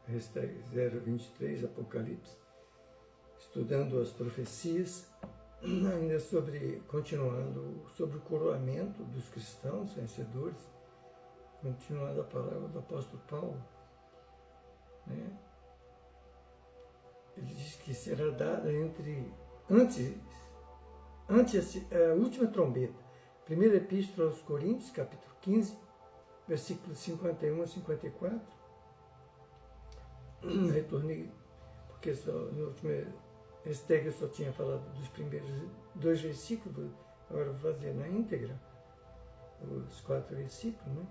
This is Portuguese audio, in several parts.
hashtag 023 Apocalipse, estudando as profecias, ainda continuando sobre o coroamento dos cristãos vencedores, continuando a palavra do apóstolo Paulo, né? Ele diz que será dada antes a última trombeta. Primeira Epístola aos Coríntios, capítulo 15, versículos 51 a 54. Retornei, porque no último hashtag eu só tinha falado dos primeiros 2 versículos, agora vou fazer na íntegra os 4 versículos, né?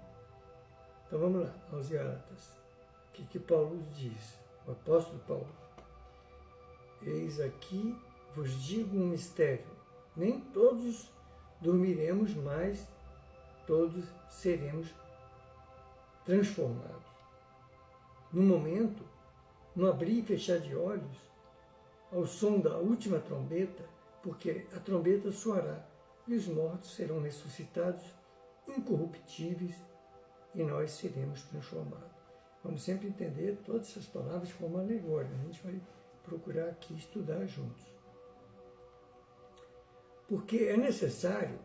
Então vamos lá, aos Gálatas. O que Paulo diz? O apóstolo Paulo. Eis aqui vos digo um mistério. Nem todos dormiremos, mas todos seremos transformados. No momento, no abrir e fechar de olhos, ao som da última trombeta, porque a trombeta soará e os mortos serão ressuscitados, incorruptíveis, e nós seremos transformados. Vamos sempre entender todas essas palavras de forma alegórica. A gente vai procurar aqui estudar juntos. Porque é necessário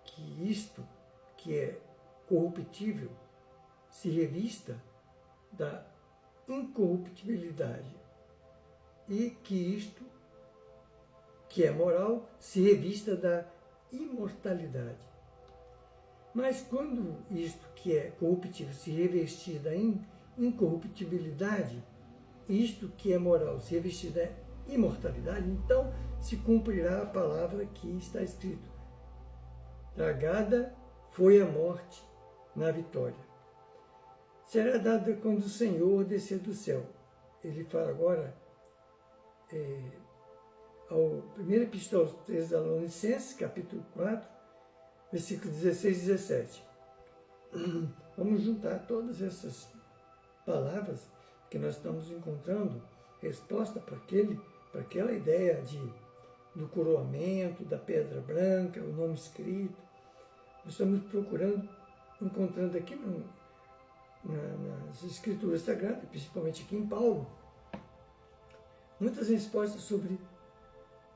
que isto, que é corruptível, se revista da incorruptibilidade e que isto, que é moral, se revista da imortalidade. Mas quando isto, que é corruptível, se revestir da incorruptibilidade, isto que é moral se revestir da imortalidade, então se cumprirá a palavra que está escrito: tragada foi a morte na vitória. Será dada quando o Senhor descer do céu. Ele fala agora ao 1 Epístola aos Tessalonicenses, capítulo 4, versículos 16 e 17. Vamos juntar todas essas palavras que nós estamos encontrando resposta para aquela ideia do coroamento, da pedra branca, o nome escrito. Nós estamos encontrando aqui nas Escrituras Sagradas, principalmente aqui em Paulo, muitas respostas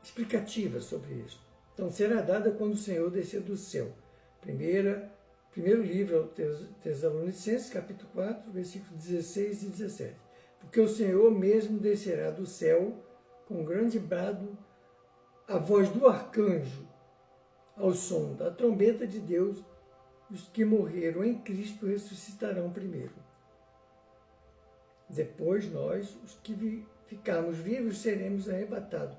explicativas sobre isso. Então, será dada quando o Senhor descer do céu. Primeiro livro ao Tessalonicenses, capítulo 4, versículos 16 e 17. Porque o Senhor mesmo descerá do céu com grande brado, a voz do arcanjo, ao som da trombeta de Deus, os que morreram em Cristo ressuscitarão primeiro. Depois nós, os que ficarmos vivos, seremos arrebatados,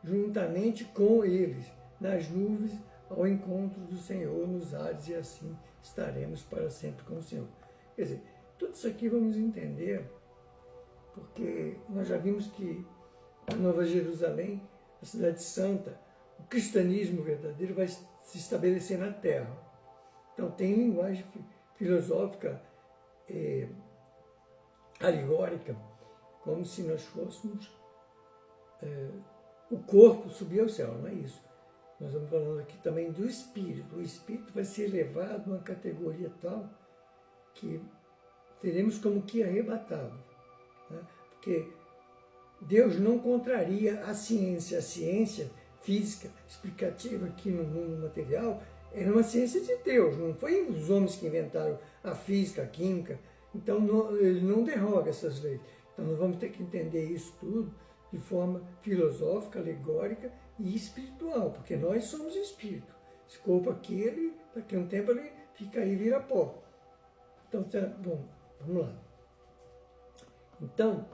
juntamente com eles, nas nuvens, ao encontro do Senhor nos ares, e assim estaremos para sempre com o Senhor. Quer dizer, tudo isso aqui vamos entender, porque nós já vimos que a Nova Jerusalém, a cidade santa, o cristianismo verdadeiro vai se estabelecer na terra. Então tem linguagem filosófica, alegórica, como se nós fôssemos o corpo subir ao céu, não é isso. Nós estamos falando aqui também do espírito. O espírito vai ser elevado a uma categoria tal que teremos como que arrebatado, né? Porque Deus não contraria a ciência. A ciência física explicativa aqui no mundo material era uma ciência de Deus, não foi os homens que inventaram a física, a química. Então ele não derroga essas leis. Então nós vamos ter que entender isso tudo de forma filosófica, alegórica e espiritual, porque nós somos espírito. Esse corpo aqui, daqui a um tempo ele fica aí e vira pó. Então, bom, vamos lá. Então,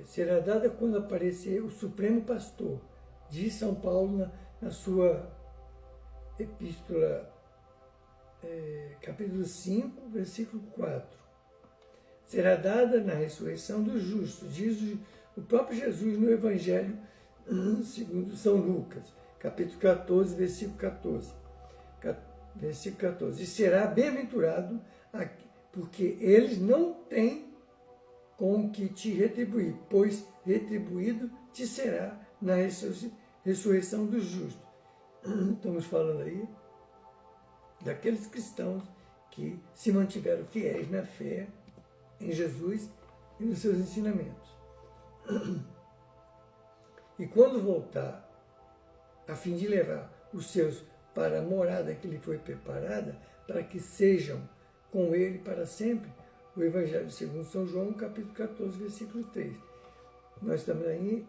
será dada quando aparecer o Supremo Pastor, diz São Paulo na sua epístola, capítulo 5, versículo 4. Será dada na ressurreição dos justos, diz o próprio Jesus no Evangelho segundo São Lucas, capítulo 14, versículo 14. Versículo 14. E será bem-aventurado, porque eles não têm com que te retribuir, pois retribuído te será na ressurreição dos justos. Estamos falando aí daqueles cristãos que se mantiveram fiéis na fé em Jesus e nos seus ensinamentos. E quando voltar, a fim de levar os seus para a morada que lhe foi preparada, para que sejam com ele para sempre, o Evangelho segundo São João, capítulo 14, versículo 3. Nós estamos aí,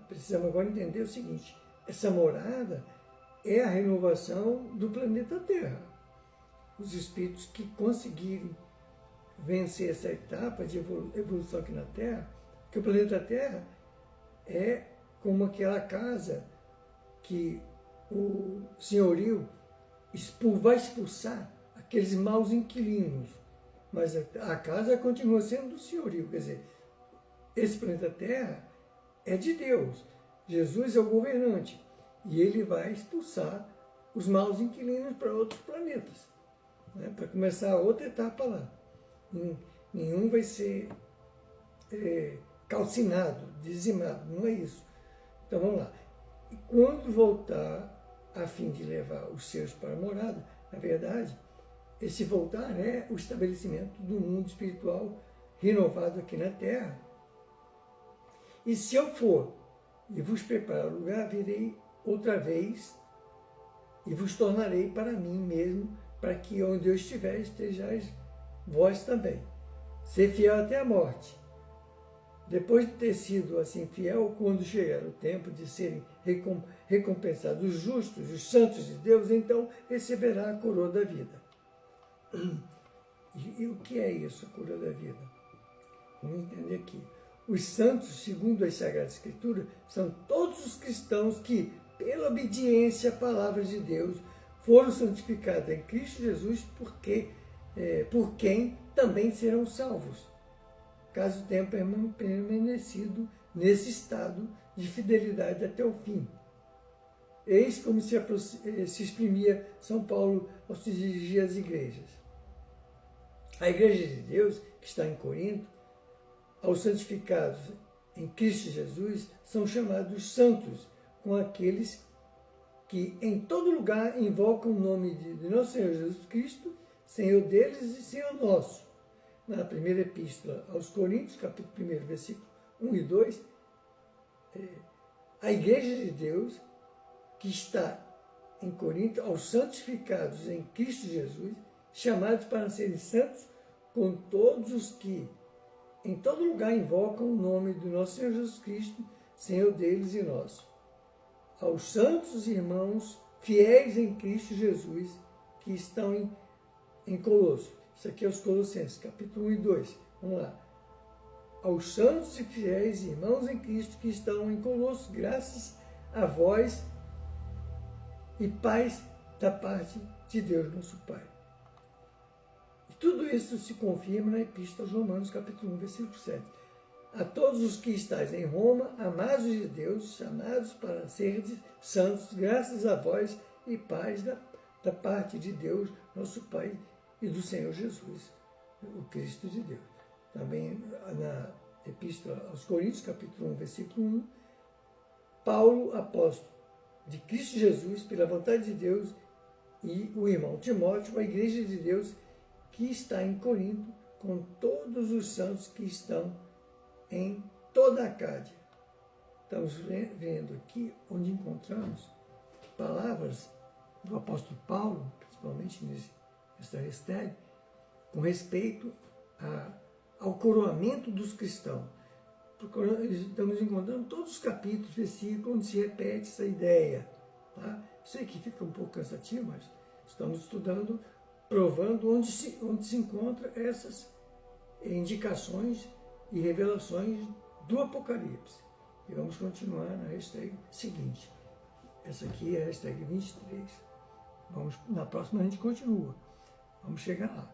precisamos agora entender o seguinte: essa morada é a renovação do planeta Terra. Os espíritos que conseguirem vencer essa etapa de evolução aqui na Terra, que o planeta Terra é como aquela casa que o senhorio vai expulsar aqueles maus inquilinos, mas a casa continua sendo do senhorio. Quer dizer, esse planeta Terra é de Deus. Jesus é o governante e ele vai expulsar os maus inquilinos para outros planetas, né, para começar outra etapa lá. Nenhum vai ser calcinado, dizimado, não é isso. Então vamos lá. E quando voltar a fim de levar os seus para a morada, na verdade, esse voltar é o estabelecimento do mundo espiritual renovado aqui na Terra. E se eu for e vos preparar o lugar, virei outra vez e vos tornarei para mim mesmo, para que onde eu estiver, estejais vós também. Ser fiel até a morte. Depois de ter sido assim fiel, quando chegar o tempo de serem recompensados os justos, os santos de Deus, então receberá a coroa da vida. E o que é isso, a coroa da vida? Vamos entender aqui. Os santos, segundo as Sagradas Escrituras, são todos os cristãos que, pela obediência à palavra de Deus, foram santificados em Cristo Jesus, por quem também serão salvos, caso tenham permanecido nesse estado de fidelidade até o fim. Eis como se exprimia São Paulo ao se dirigir às igrejas. A igreja de Deus, que está em Corinto, aos santificados em Cristo Jesus, são chamados santos, com aqueles que em todo lugar invocam o nome de nosso Senhor Jesus Cristo, Senhor deles e Senhor nosso. Na primeira epístola aos Coríntios, capítulo 1, versículo 1 e 2, a igreja de Deus, que está em Corinto, aos santificados em Cristo Jesus, chamados para serem santos, com todos os que em todo lugar invocam o nome do nosso Senhor Jesus Cristo, Senhor deles e nosso. Aos santos irmãos fiéis em Cristo Jesus, que estão em Colosso. Isso aqui é os Colossenses, capítulo 1 e 2. Vamos lá. Aos santos e fiéis irmãos em Cristo que estão em Colosso, graças a vós e paz da parte de Deus, nosso Pai. E tudo isso se confirma na Epístola aos Romanos, capítulo 1, versículo 7. A todos os que estáis em Roma, amados de Deus, chamados para serdes santos, graças a vós e paz da parte de Deus, nosso Pai, e do Senhor Jesus, o Cristo de Deus. Também na Epístola aos Coríntios, capítulo 1, versículo 1, Paulo, apóstolo de Cristo Jesus, pela vontade de Deus, e o irmão Timóteo, a igreja de Deus que está em Corinto, com todos os santos que estão em toda a Acádia. Estamos vendo aqui onde encontramos palavras do apóstolo Paulo, principalmente nessa hashtag, com respeito ao coroamento dos cristãos. Estamos encontrando todos os capítulos, versículos, onde se repete essa ideia. Tá? Sei que fica um pouco cansativo, mas estamos estudando, provando onde se encontram essas indicações e revelações do Apocalipse. E vamos continuar na hashtag seguinte. Essa aqui é a hashtag 23. Na próxima a gente continua. Vamos chegar lá.